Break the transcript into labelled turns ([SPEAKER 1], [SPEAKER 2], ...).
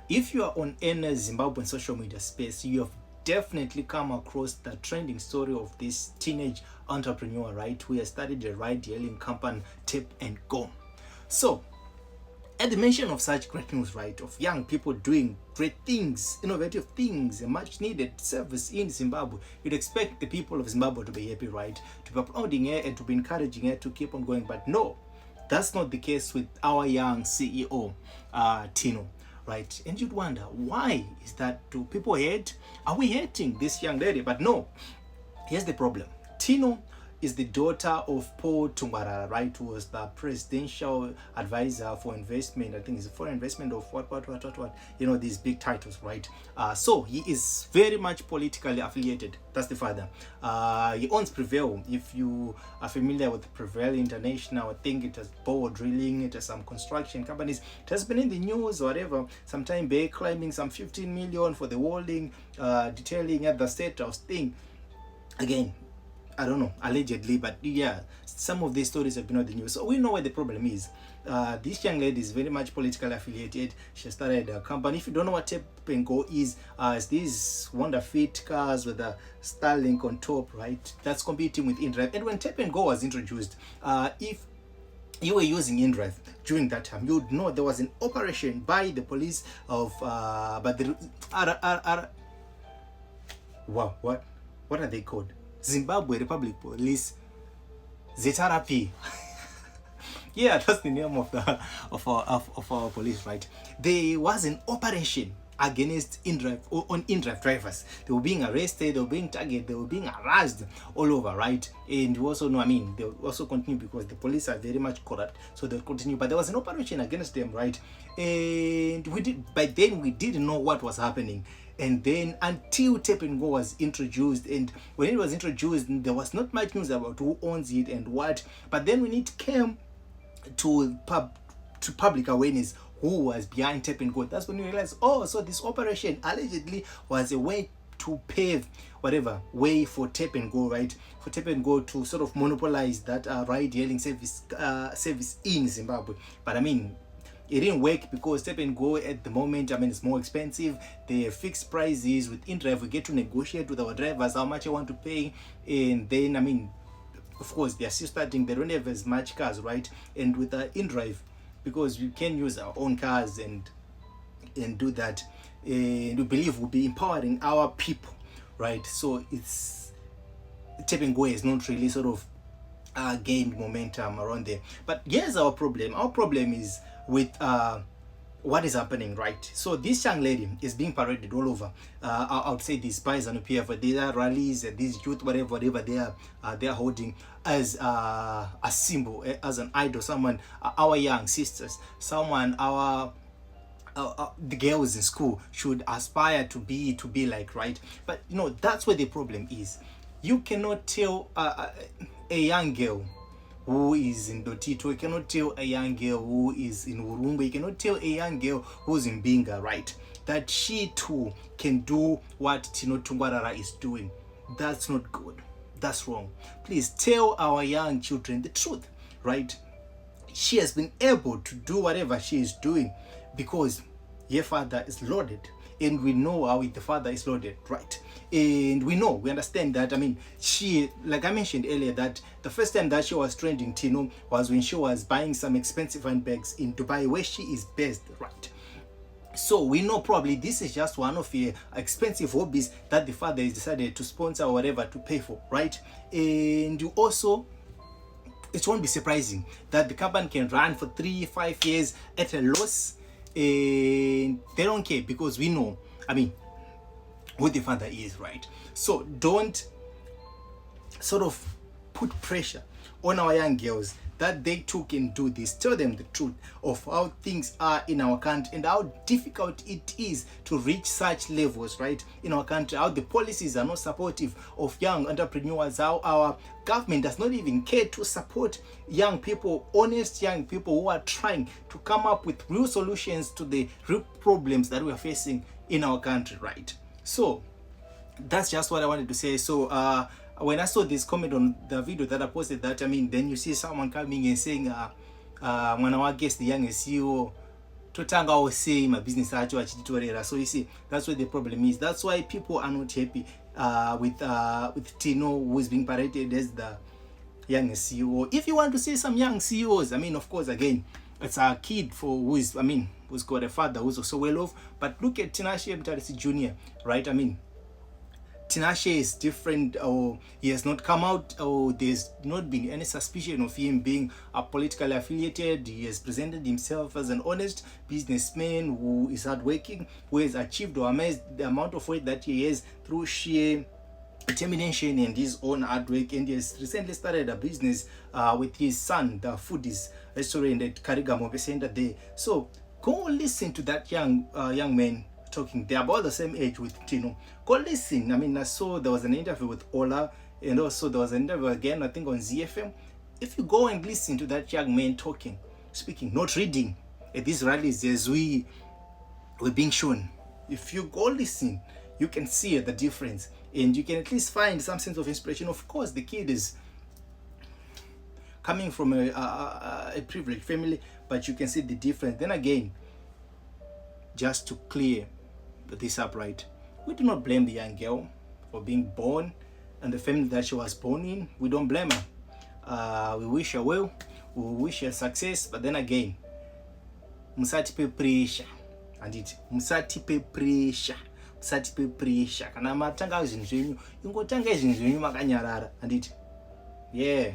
[SPEAKER 1] If you are on any Zimbabwean social media space, you have definitely come across the trending story of this teenage entrepreneur, right, who has started a ride-hailing company, Tap&Go. So, at the mention of such great news, right, of young people doing great things, innovative things, a much needed service in Zimbabwe, you'd expect the people of Zimbabwe to be happy, right, to be applauding her and to be encouraging her to keep on going. But no, that's not the case with our young CEO, Tino, right? And you'd wonder, why is that? Do people hate? Are we hating this young lady? But no, here's the problem. Tino is the daughter of Paul Tungwarara, right, who was the presidential advisor for investment. I think it's for investment of what, you know, these big titles, right? So he is very much politically affiliated. That's the father. He owns Prevail. If you are familiar with Prevail International, I think it has bore drilling, it has some construction companies. It has been in the news or whatever, sometime back, claiming some 15 million for the welding, detailing at the state house thing. Again, I don't know, allegedly, but yeah, some of these stories have been on the news. So we know where the problem is. This young lady is very much politically affiliated. She started a company. If you don't know what Tap&Go is, it's these Wonder Fit cars with a Starlink on top, right? That's competing with InDrive. And when Tap&Go was introduced, if you were using InDrive during that time, you'd know there was an operation by the police of, but the wow, what are they called? Zimbabwe Republic Police, ZRP. Yeah, that's the name of our police, right? There was an operation against InDrive drivers. They were being arrested, they were being targeted, they were being harassed all over, right? And you also know, I mean, they also continue because the police are very much corrupt, so they'll continue. But there was an operation against them, right? And by then we didn't know what was happening. And then until Tap&Go was introduced, and when it was introduced, there was not much news about who owns it and what. But then when it came to public awareness, who was behind Tap&Go, that's when you realize, oh, so this operation allegedly was a way to pave whatever way for Tap&Go, right? For Tap&Go to sort of monopolize that ride-hailing service in Zimbabwe. But I mean, it didn't work because Tap&Go at the moment, I mean, it's more expensive. They have fixed prices. With InDrive, we get to negotiate with our drivers how much I want to pay. And then, I mean, of course, they are still starting. They don't have as much cars, right? And with InDrive, because we can use our own cars and do that, and we believe we'll be empowering our people, right? So it's Tap&Go is not really sort of gained momentum around there. But here's our problem. Our problem is with what is happening, right? So this young lady is being paraded all over. I would say these spies and PF, these are rallies and these youth, whatever they are holding as a symbol, as an idol, someone, our young sisters, someone the girls in school should aspire to be like, right? But you know, that's where the problem is. You cannot tell a young girl who is in Dotito, you cannot tell a young girl who is in Urungu, you cannot tell a young girl who's in Binga, right, that she too can do what Tino Tungwarara is doing. That's not good. That's wrong. Please tell our young children the truth, right? She has been able to do whatever she is doing because her father is loaded. And we know how the father is loaded, right? And we understand that. I mean, she, like I mentioned earlier, that the first time that she was trending, Tino, was when she was buying some expensive handbags in Dubai, where she is based, right? So we know probably this is just one of the expensive hobbies that the father has decided to sponsor or whatever to pay for, right? And you also, it won't be surprising that the company can run for 3-5 years at a loss. And they don't care because we know, I mean, who the father is, right? So don't sort of put pressure on our young girls that they too can do this. Tell them the truth of how things are in our country and how difficult it is to reach such levels, right, in our country, how the policies are not supportive of young entrepreneurs, how our government does not even care to support young people, honest young people who are trying to come up with real solutions to the real problems that we are facing in our country, right? So that's just what I wanted to say. So when I saw this comment on the video that I posted, then you see someone coming and saying, when our guest, the youngest CEO, totanga say my business acho achititorera. So you see, that's where the problem is. That's why people are not happy with Tino, who is being paraded as the young CEO. If you want to see some young CEOs, I mean, of course, again, it's a kid who's got a father who's also well off. But look at Tinashe Mtarisi Jr., right? I mean, Tinashe is different. He has not come out. There's not been any suspicion of him being politically affiliated. He has presented himself as an honest businessman who is hardworking, who has achieved or amassed the amount of weight that he has through sheer determination and his own hard work. And he has recently started a business with his son, the foodies restaurant at Karigamobe Center there. So go listen to that young man talking. They're about the same age with Tino. Go listen. I mean, I saw there was an interview with Ola, and also there was an interview again, I think, on ZFM. If you go and listen to that young man talking, speaking, not reading at these rallies as we were being shown, if you go listen, you can see the difference, and you can at least find some sense of inspiration. Of course, the kid is coming from a privileged family, but you can see the difference. Then again, just to clear this up, right, we do not blame the young girl for being born and the family that she was born in. We don't blame her. We wish her well, we wish her success. But then again, musatipe pressure, and it musatipe pressure, musatipe pressure. Kana matanga zvinhu zvenyu ingotanga zvinhu zvenyu makanyarara, and it, yeah.